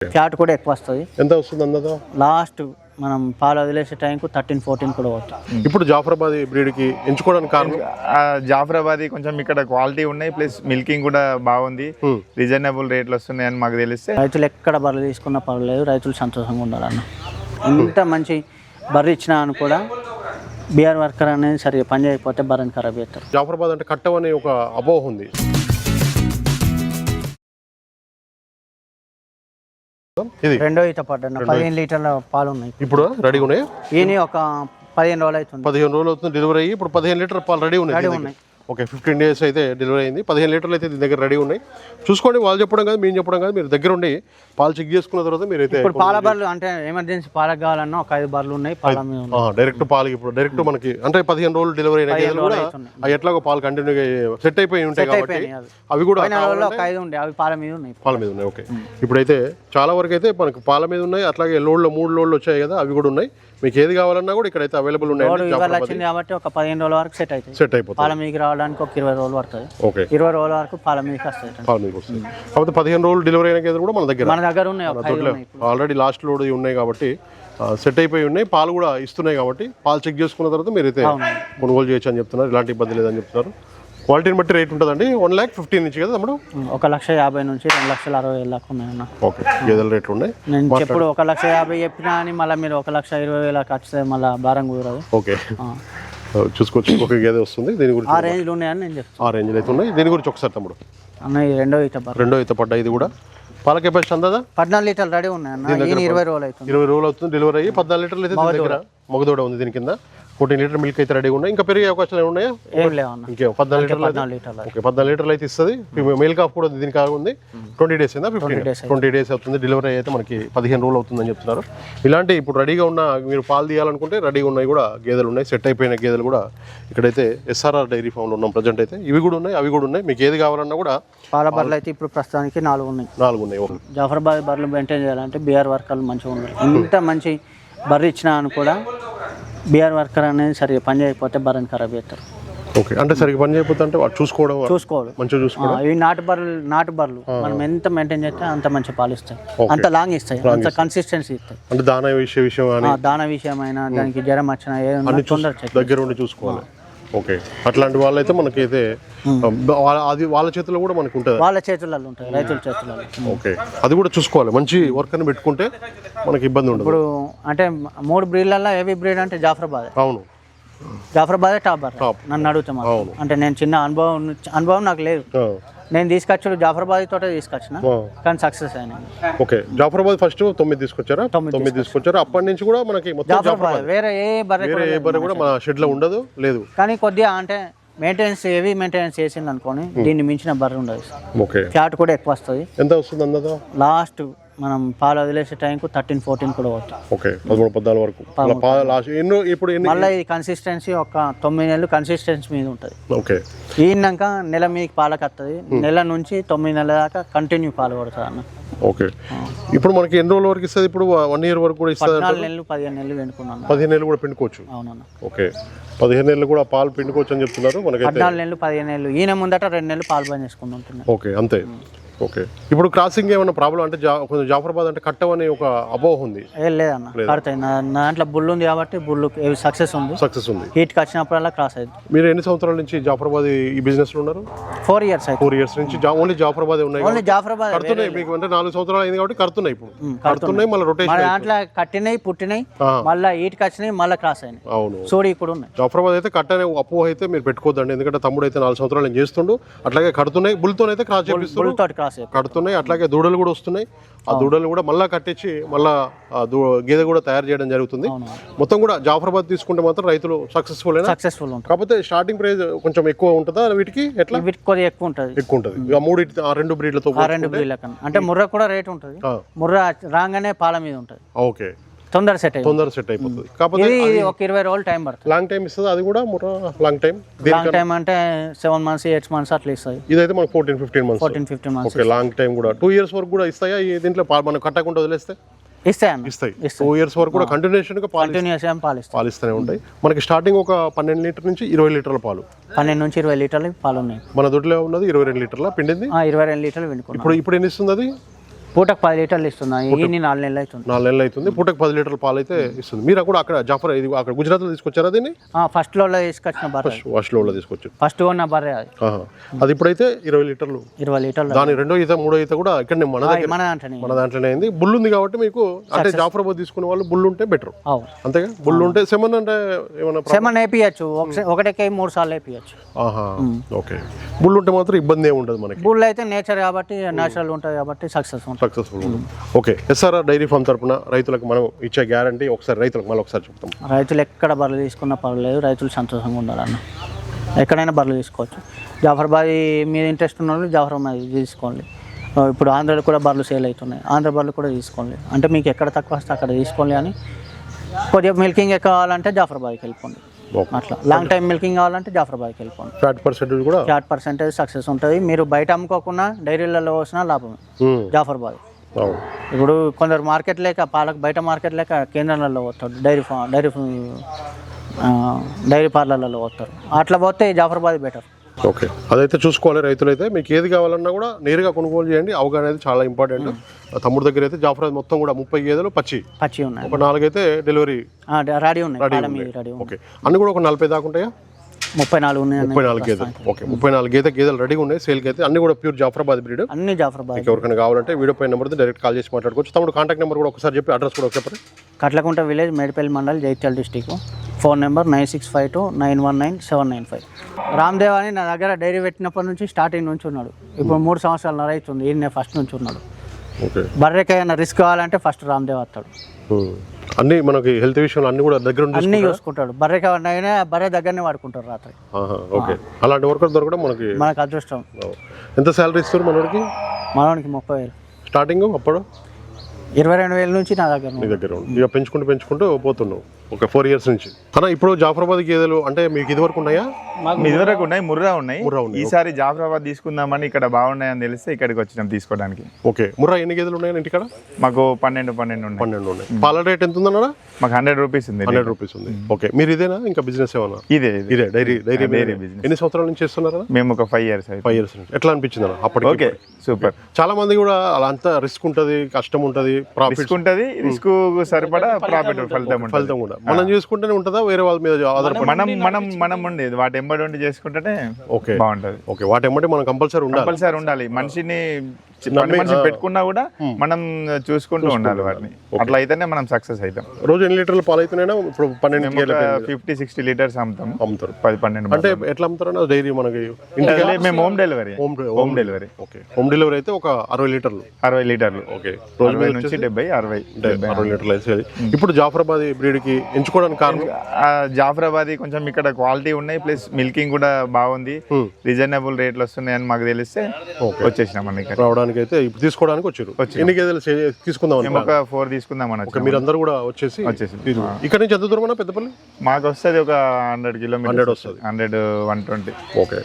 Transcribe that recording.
Fat కూడా ఎక్కువ వస్తుంది. ఎంత వస్తుంది అందదా? లాస్ట్ మనం పాలు వదిలేసే టైంకు 13-14 కూడా అవుతుంది. ఇప్పుడు జాఫరాబాదీ బ్రీడ్కి ఎంచుకోవడానికి కారణం జాఫరాబాదీ కొంచెం ఇక్కడ క్వాలిటీ ఉన్నాయి, ప్లస్ మిల్కింగ్ కూడా బాగుంది, రీజనబుల్ రేట్లు వస్తున్నాయని మాకు తెలిస్తే రైతులు ఎక్కడ బర్రెలు తీసుకున్నా పర్లేదు, రైతులు సంతోషంగా ఉండాలన్న. ఎంత మంచి బర్రె ఇచ్చినా అని కూడా బీఆర్ వర్కర్ అనేది సరిగ్గా పని చేయకపోతే బర్రెని ఖరాబ్ చేస్తారు. జాఫరాబాద్ అంటే కట్టమని ఒక అపోహ ఉంది. ఇది రెండో ఈత పడ్డా 15 లీటర్ల పాలు ఉన్నాయి. ఇప్పుడు రెడీగా ఉన్నాయి. ఈయన ఒక 15 రోజులు అవుతుంది. 15 రోజులు అవుతుంది డెలివరీ అయ్యి. ఇప్పుడు 15 లీటర్ పాలు రెడీ ఉన్నాయి. ఓకే, 15 డేస్ అయితే డెలివరీ అయింది. 15 లీటర్లు అయితే దీని దగ్గర రెడీ ఉన్నాయి. చూసుకోండి, వాళ్ళు చెప్పడం కాదు మేము చెప్పడం కాదు, మీరు దగ్గర ఉండి పాలు చెక్ చేసుకున్న తర్వాత మీరు అయితే ఇప్పుడు పాల బర్రెలు అంటే ఎమర్జెన్సీ పాలకు కావాలన్నా ఒక 5 బర్రెలు ఉన్నాయి. పాల మీద డైరెక్ట్ పాలు ఇప్పుడు డైరెక్ట్ మనకి అంటే 15 రోజులు డెలివరీ అయిన గేదెలు కూడా అవి ఎట్లాగో పాలు కంటిన్యూగా సెట్ అయిపోయి ఉంటాయి కాబట్టి అవి కూడా 5 ఉండే అవి పాల మీద ఉన్నాయి. పాల మీద ఉన్నాయి. ఓకే, ఇప్పుడైతే చాలా వరకు అయితే మనకి పాల మీద ఉన్నాయి. అట్లాగే లోడ్లో 3 లోడ్లు వచ్చాయి కదా, అవి కూడా ఉన్నాయి. మీకు ఏది కావాలన్నా కూడా ఇక్కడైతే అవైలబుల్ ఉన్నాయి. వచ్చింది కాబట్టి ఒక 15 రోజుల వరకు సెట్ అయిపోతుంది. పాల మీదకి రావడానికి ఒక 20 రోజులు పడుతుంది. ఓకే, 20 రోజుల వరకు పాల మీదకి వస్తాయి. పాల మీదకి వస్తుంది కాబట్టి 15 రోజులు డెలివరీ అయిన గేదెలు కూడా మన దగ్గర ఉన్నాయి. ఆల్రెడీ లాస్ట్ లోడ్ ఉన్నాయి కాబట్టి సెట్ అయిపోయి ఉన్నాయి. పాలు కూడా ఇస్తున్నాయి కాబట్టి పాలు చెక్ చేసుకున్న తర్వాత మీరు అయితే కొనుగోలు చేయొచ్చు అని చెప్తున్నారు. ఎలాంటి ఇబ్బంది లేదని చెప్తున్నారు. క్వాలిటీని బట్టి రేట్ ఉంటుందండి. 1,15,000 నుంచి కదా తమ్ముడు? 1,50,000 నుంచి 2,60,000 దాకా ఉన్నాయన్న. ఓకే, గేదెల రేట్లు ఉన్నాయి. నేను ఎప్పుడు 1,50,000 చెప్పినా అని మళ్ళీ మీరు 1,20,000 ఖర్చు మళ్ళీ భారం కుదరదు. ఓకే, చూసుకోవచ్చు. ఒక గేదె వస్తుంది దీని గురించి. ఆ రేంజ్లో ఉన్నాయని నేను చెప్తాను. ఆ రేంజ్లో అయితే ఉన్నాయి. దీని గురించి ఒకసారి తమ్ముడు. అన్న ఈ రెండో ఈత పడ్డా. ఇది కూడా పాల కెపాసిటీ అందా? 14 లీటర్లు రెడీ ఉన్నాయన్న. 20 రోజులు అవుతుంది. 20 రోజులు అవుతుంది డెలివరీ అయ్యి. 14 లీటర్లు అయితే దీని దగ్గర మగదూడ ఉంది. దీని కింద 14 లీటర్ మిల్క్ అయితే రెడీగా ఉన్నాయి. ఇంకా పెరిగే అవకాశాలు ఉన్నాయా? ఏం లేవన్న. ఇంకేం 14 లీటర్లు. ఓకే, 14 లీటర్లు అయితే ఇస్తుంది. మేల్ కాఫ్ కూడా దీనికి కాగా ఉంది. 20 డేస్ అయిందా? 20 డేస్ అవుతుంది డెలివరీ అయితే. మనకి 15 రోజులు అవుతుందని చెప్తున్నారు. ఇలాంటి ఇప్పుడు రెడీగా ఉన్న మీరు పాలు తీయాలనుకుంటే రెడీగా ఉన్నాయి కూడా గేదెలు ఉన్నాయి. సెట్ అయిపోయిన గేదెలు కూడా ఇక్కడైతే ఎస్ఆర్ఆర్ డైరీ ఫామ్లో ఉన్నాం ప్రజెంట్ అయితే. ఇవి కూడా ఉన్నాయి, అవి కూడా ఉన్నాయి. మీకు ఏది కావాలన్నా కూడా పాల బర్రెలు అయితే ఇప్పుడు ప్రస్తుతానికి 4 ఉన్నాయి. 4 ఉన్నాయి. జాఫరాబాద్ బర్రెలు మెయింటైన్ చేయాలంటే బీఆర్ వర్కర్లు మంచిగా ఉండాలి. ఎంత మంచి బర్రె ఇచ్చినా అని కూడా బీఆర్ వర్కర్ అనేది సరిగ్గా పని చేయకపోతే బర్రెని ఖరాబ్ చేస్తారు. ఓకే, అంటే సరిగ్గా పని చేయకపోతే అంటే చూసుకోవాలి మంచిగా చూసుకోవాలి. ఇవి నాటు బర్రెలు మనం ఎంత మెయింటైన్ చేస్తే అంత మంచి పాలు ఇస్తాయి, అంత లాంగ్ ఇస్తాయి, అంత కన్సిస్టెన్సీ ఇస్తాయి. అంటే దానా విషయమైనా దానికి జ్వరం వచ్చినా ఏదైనా తొందర దగ్గర ఉండి చూసుకోవాలి. ఓకే, అట్లాంటి వాళ్ళైతే మనకైతే అది వాళ్ళ చేతుల్లో కూడా మనకు ఉంటుంది. వాళ్ళ చేతులలో ఉంటుంది, రైతుల చేతులలో. ఓకే, అది కూడా చూసుకోవాలి. మంచి వర్కర్ని పెట్టుకుంటే మనకి ఇబ్బంది ఉండదు. ఇప్పుడు అంటే 3 బ్రీడ్లలో ఏవి బ్రీడ్ అంటే జాఫరాబాద్. అవును, జాఫరాబాదే టాప్. నన్ను అడుగుతాం అంటే నేను చిన్న అనుభవం నాకు లేదు. నేను తీసుకొచ్చాడు జాఫరాబాద్ తోటే తీసుకొచ్చిన, కానీ సక్సెస్ అయినా. ఓకే, జాఫరాబాద్ ఫస్ట్ 9 తీసుకొచ్చారా? 9 తీసుకొచ్చారు. అప్పటి నుంచి కూడా మనకి జాఫరాబాద్ వేరే ఏ బర్రె కూడా మన షెడ్ లో ఉండదు లేదు. కానీ కొద్దిగా అంటే మెయింటెనెన్స్ హెవీ మెయింటెనెన్స్ చేసింది అనుకోని దీన్ని మించిన బర్రె ఉండదు. ఓకే, ఫ్యాట్ కూడా ఎక్కువ వస్తుంది. ఎంత వస్తుంది అందదా? లాస్ట్ మనం పాలు వదిలేసే టైంకు 13-14 కూడా అవుతుంది. ఓకే, 13-14 వరకు. ఇప్పుడు మళ్ళీ ఇది కన్సిస్టెన్సీ ఒక 9 నెలలు కన్సిస్టెన్సీ మీద ఉంటుంది. ఓకే, ఈనాక నెల మీకు పాలకు వస్తుంది. నెల నుంచి 9 నెలల దాకా కంటిన్యూ పాలు పడుతుంది అన్న. ఓకే, ఇప్పుడు మనకి ఎన్ని రోజుల వరకు ఇస్తుంది? ఇప్పుడు 1 year వరకు కూడా ఇస్తుంది. 14 నెలలు 15 నెలలు పిండుకున్నాను. 15 నెలలు కూడా పిండుకోవచ్చు. అవునన్న. ఓకే, 15 నెలలు కూడా పాలు పిండుకోవచ్చు అని చెప్తున్నారు. మనకి 14 నెలలు 15 నెలలు ఈయన ముందట 2 నెలలు పాలు బంద్ చేసుకుని ఉంటున్నాను. ఓకే, అంతే. ఓకే, ఇప్పుడు క్రాసింగ్ ఏమైనా ప్రాబ్లం అంటే కొంచెం జాఫరాబాద్ అంటే కట్టమని ఒక అపోహ ఉంది. ఏం లేదన్న, కడతాయి. నా దాంట్లో బుల్ ఉంది కాబట్టి బుల్ సక్సెస్ ఉంది. హీట్కి వచ్చినప్పుడల్లా క్రాస్ అయింది. మీరు ఎన్ని సంవత్సరాల నుంచి జాఫరాబాద్ ఈ బిజినెస్ లో ఉన్నారు? 4 years. 4 years నుంచి ఓన్లీ జాఫరాబాద్ ఉన్నాయి. ఓన్లీ జాఫరాబాద్ కడుతున్నాయి మీకు అంటే 4 సంవత్సరాలు అయింది కాబట్టి కడుతున్నాయి. ఇప్పుడు కడుతున్నాయి, మళ్ళీ రొటేషన్ దాంట్లో కట్టినాయి, పుట్టినాయి, మళ్ళీ హీట్కి వచ్చినాయి, మళ్ళీ క్రాస్ అయినాయి. అవును, సోడి ఇప్పుడు ఉన్నాయి. జాఫరాబాద్ అయితే కట్టనే అపోహ అయితే మీరు పెట్టుకోవద్దండి. ఎందుకంటే తమ్ముడు అయితే 4 సంవత్సరాలు నేను చేస్తుండు. అట్లాగే కడుతున్నాయి, బుల్తో అయితే క్రాస్ చేపిస్తారు, కడుతున్నాయి. అట్లాగే దూడలు కూడా వస్తున్నాయి. ఆ దూడలు కూడా మళ్ళీ కట్టించి మళ్ళా గేదె కూడా తయారు చేయడం జరుగుతుంది. మొత్తం కూడా జాఫరాబాద్ తీసుకుంటే మాత్రం రైతులు సక్సెస్ఫుల్ కాకపోతే స్టార్టింగ్ ప్రైస్ కొంచెం ఎక్కువ ఉంటుందా వీటికి? ఎట్లా? కొద్దిగా ఎక్కువ ఉంటుంది. ఆ 2 బ్రీడ్లతో అంటే ముర్రా కూడా రేట్ ఉంటుంది. ముర్రా రాగానే పాల మీద ఉంటుంది. ఓకే, తొందర సెట్ అయిపోతుంది. కాకపోతే ఒక 20 రోజులు టైం పడుతుంది. లాంగ్ టైం ఇస్తుంది. అది కూడా లాంగ్ టైం అంటే 7 months 8 months అట్లా ఇస్తాయి. ఇదైతే మనకు 14-15 months. ఓకే, లాంగ్ టైం కూడా 2 years వరకు కూడా ఇస్తాయా దీంట్లో? మనం కట్టకుండా వదిలేస్తే ఇస్తాయి. 2 years వరకు కూడా కంటిన్యూషన్ గా పాలిస్తూనే ఉంటాయి. మనకి స్టార్టింగ్ ఒక 12 లీటర్ నుంచి 20 లీటర్ల పాలు, 12 నుంచి 20 లీటర్ల పాలు ఉన్నాయి. మన దొడ్లో ఉన్నది 22 లీటర్ల పిండింది. 22 లీటర్లు పిండుకున్నాం. ఇప్పుడు ఎన్ని ఇస్తుంది అది? పూటకు 10 లీటర్లు ఇస్తున్నాయి. ఈ 4 నెలలు అవుతుంది. 4 నెలలు అవుతుంది. పూటకు 10 లీటర్ల పాలు అయితే ఇస్తుంది. మీరు కూడా అక్కడ జాఫర్ ఇది అక్కడ గుజరాత్లో తీసుకొచ్చారా దీన్ని? ఫస్ట్ లో తీసుకొచ్చిన బర్రె, ఫస్ట్ లో తీసుకొచ్చారు. ఫస్ట్ ఉన్న బర్రె అది. అది ఇప్పుడైతే 20 లీటర్లు. 20 లీటర్లు. దాని రెండో ఈత మూడో ఈత కూడా ఇక్కడ మన దాంట్లోనే అయింది. బుల్ ఉంది కాబట్టి మీకు అంటే జాఫరాబాద్ తీసుకునే వాళ్ళు బుల్ ఉంటే బెటర్. అంతేగా బుల్ ఉంటే సెమన్ అంటే ఏమన్నా సెమన్ వేపియచ్చు, ఒకటికి 3 సార్లు వేపియచ్చు. ఓకే. బుల్ ఉంటే మాత్రం ఇబ్బంది ఏమి ఉండదు మనకి. బుల్ అయితే నేచర్ కాబట్టి నేచురల్ ఉంటుంది కాబట్టి successful. Okay. SRR dairy farm తరపున రైతులకు మనం ఇచ్చే గ్యారంటీ ఒకసారి రైతులకు మళ్ళీ ఒకసారి చెప్తాం. రైతులు ఎక్కడ బర్రెలు తీసుకున్నా పర్వాలేదు, రైతులు సంతోషంగా ఉండాలన్న. ఎక్కడైనా బర్రెలు తీసుకోవచ్చు. జాఫరాబాద్ మీద ఇంట్రెస్ట్ ఉన్న వాళ్ళు జాఫరాబాద్ తీసుకోండి. ఇప్పుడు ఆంధ్రాలో కూడా బర్రెలు సేల్ అవుతున్నాయి, ఆంధ్ర బర్రెలు కూడా తీసుకోండి. అంటే మీకు ఎక్కడ తక్కువ వస్తే అక్కడ తీసుకోండి. అని కొద్దిగా మిల్కింగ్ కావాలంటే జాఫరాబాద్కి వెళ్ళిపోండి. అట్లా లాంగ్ టైం మిల్కింగ్ కావాలంటే జాఫరాబాద్కి వెళ్ళిపోండి. ఫ్యాట్ పర్సెంటేజ్ సక్సెస్ ఉంటుంది. మీరు బయట అమ్ముకోకుండా డైరీలలో వచ్చినా లాభమే జాఫరాబాద్. ఇప్పుడు కొందరు మార్కెట్ లేక పాలకు బయట మార్కెట్ లేక కేంద్రాలలో పోతారు, డైరీ పార్లర్లలో పోతారు. అట్లా పోతే జాఫరాబాద్ బెటర్. ఓకే. అదైతే చూసుకోవాలి. రైతులైతే మీకు ఏది కావాలన్నా కూడా నేరుగా కొనుగోలు చేయండి. అవగాహన అనేది చాలా ఇంపార్టెంట్. తమ్ముడు దగ్గర అయితే జాఫరాబాద్ మొత్తం కూడా 30 గేదెలు పచ్చి ఉన్నాయి. ఒక 4 అయితే డెలివరీ రెడీ ఉన్నాయి. ఓకే. అన్ని కూడా ఒక 40 దాకా ఉంటాయా? 34 ఉన్నాయి. 34 గేదెలు. ఓకే. 34 గేదెలు రెడీగా ఉన్నాయి సేల్కి అయితే. అన్ని కూడా ప్యూర్ జాఫరాబాద్ బ్రీడ్. అన్ని జాఫరాబాద్. ఎవరికైనా కావాలంటే వీడియో పై నెంబర్ డైరెక్ట్ కాల్ చేసి మాట్లాడుకోవచ్చు. తమ్ముడు కాంటాక్ట్ నెంబర్ కూడా ఒకసారి చెప్పి అడ్రస్ కూడా చెప్పండి. కట్లకుంట విలేజ్, మేడిపల్లి మండల్, జైత్యాల డిస్టిక్. Phone number 9652919795. రామ్దేవ్ అని నా దగ్గర డైరీ పెట్టినప్పటి నుంచి స్టార్టింగ్ నుంచి ఉన్నాడు. ఇప్పుడు 3 సంవత్సరాలు అవుతుంది. ఈయన ఫస్ట్ నుంచి ఉన్నాడు. బర్రెకైనా రిస్క్ కావాలంటే ఫస్ట్ రామ్దేవ్ వస్తాడు. అన్ని మనకి హెల్త్ విషయంలో అన్ని కూడా దగ్గర అన్ని చూసుకుంటాడు. బర్రెకైనా బర్రె దగ్గరనే వాడుకుంటారు రాత్రి. ఓకే. అలాంటి వర్కర్ దొరకడం మనకి అదృష్టం. ఎంత శాలరీ ఇస్తారు మనోడికి? 30,000 స్టార్టింగ్. అప్పుడు 22,000 నుంచి నా దగ్గర ఇక పెంచుకుంటూ పోతున్నావు. ఒక 4 ఇయర్స్ నుంచి. అన్న ఇప్పుడు జాఫరాబాద్ గేదెలు అంటే మీకు ఇదివరకు ఉన్నాయా? ఇదివరకు ఉన్నాయి, ముర్రా ఉన్నాయి. ఈసారి జాఫరాబాద్ తీసుకుందామని ఇక్కడ బాగున్నాయని తెలిస్తే ఇక్కడికి వచ్చినాం తీసుకోవడానికి. ఓకే. ముర్రా ఎన్ని గేదెలు ఉన్నాయి ఇంటికాడ? మాకు 12 ఉన్నాయి. పాల రేట్ ఎంత ఉందన్నా? మాకు 100 రూపీస్ ఉంది. 100 రూపీస్ ఉంది. ఓకే. మీరు ఇదేనా ఇంకా బిజినెస్ ఏమన్నా? ఇదే డైరీ బిజినెస్. ఎన్ని సంవత్సరాల నుంచి చేస్తున్నారా? మేము ఒక 5 ఇయర్స్. 5 ఇయర్స్ నుంచి. ఎట్లా అనిపించింది అన్న అప్పటికి? Okay, super. చాలా మంది కూడా అలా అంతా రిస్క్ ఉంటది, కష్టం ఉంటది, ప్రాఫిట్ ఉంటది, రిస్క్ సరిపడా ప్రాఫిట్ ఫలితం కూడా మనం చేసుకుంటేనే ఉంటుందా? వేరే వాళ్ళ మీద ఆధారపడి మనం ఉండేది వాటి ఎంబడి ఉండి చేసుకుంటేనే బాగుంటది. ఓకే. వాటి ఎంబడి మనం కంపల్సరీ ఉండాలి. మనిషిని పెట్టుకున్నా కూడా మనం చూసుకుంటూ ఉండాలి వాటిని. అట్లా అయితేనే మనం సక్సెస్ అవుతాం. రోజు ఎన్ని లీటర్ల పాలు అవుతున్నాయినా? ఇప్పుడు 50-60 లీటర్స్ అమ్ముతారు. 10-12. అంటే ఎట్లా అమ్ముతారు డైరీ? మనకి మేము home delivery. Okay. Home delivery అయితే ఒక 60 లీటర్లు. ఓకే. రోజు నుంచి 70-60 లీటర్లు వేసేది. ఇప్పుడు జాఫరాబాద్ బ్రీడ్ కి ఎంచుకోవడానికి కారణం జాఫరాబాద్ కొంచెం ఇక్కడ క్వాలిటీ ఉన్నాయి, ప్లస్ మిల్కింగ్ కూడా బాగుంది, రీజనబుల్ రేట్లు వస్తున్నాయని మాకు తెలిస్తే వచ్చేసినాం. రావడానికి అయితే ఇప్పుడు తీసుకోవడానికి వచ్చారు. ఎన్ని గేదెలు తీసుకుందాం? ఒక 4 తీసుకుందాం అని. మీరందరూ కూడా వచ్చేసి ఇక్కడ నుంచి ఎంత దూరం అన్నా పెద్దపల్లి? మాకు వస్తుంది ఒక 100 కిలోమీటర్స్. 100 వస్తుంది. 100-120. ఓకే.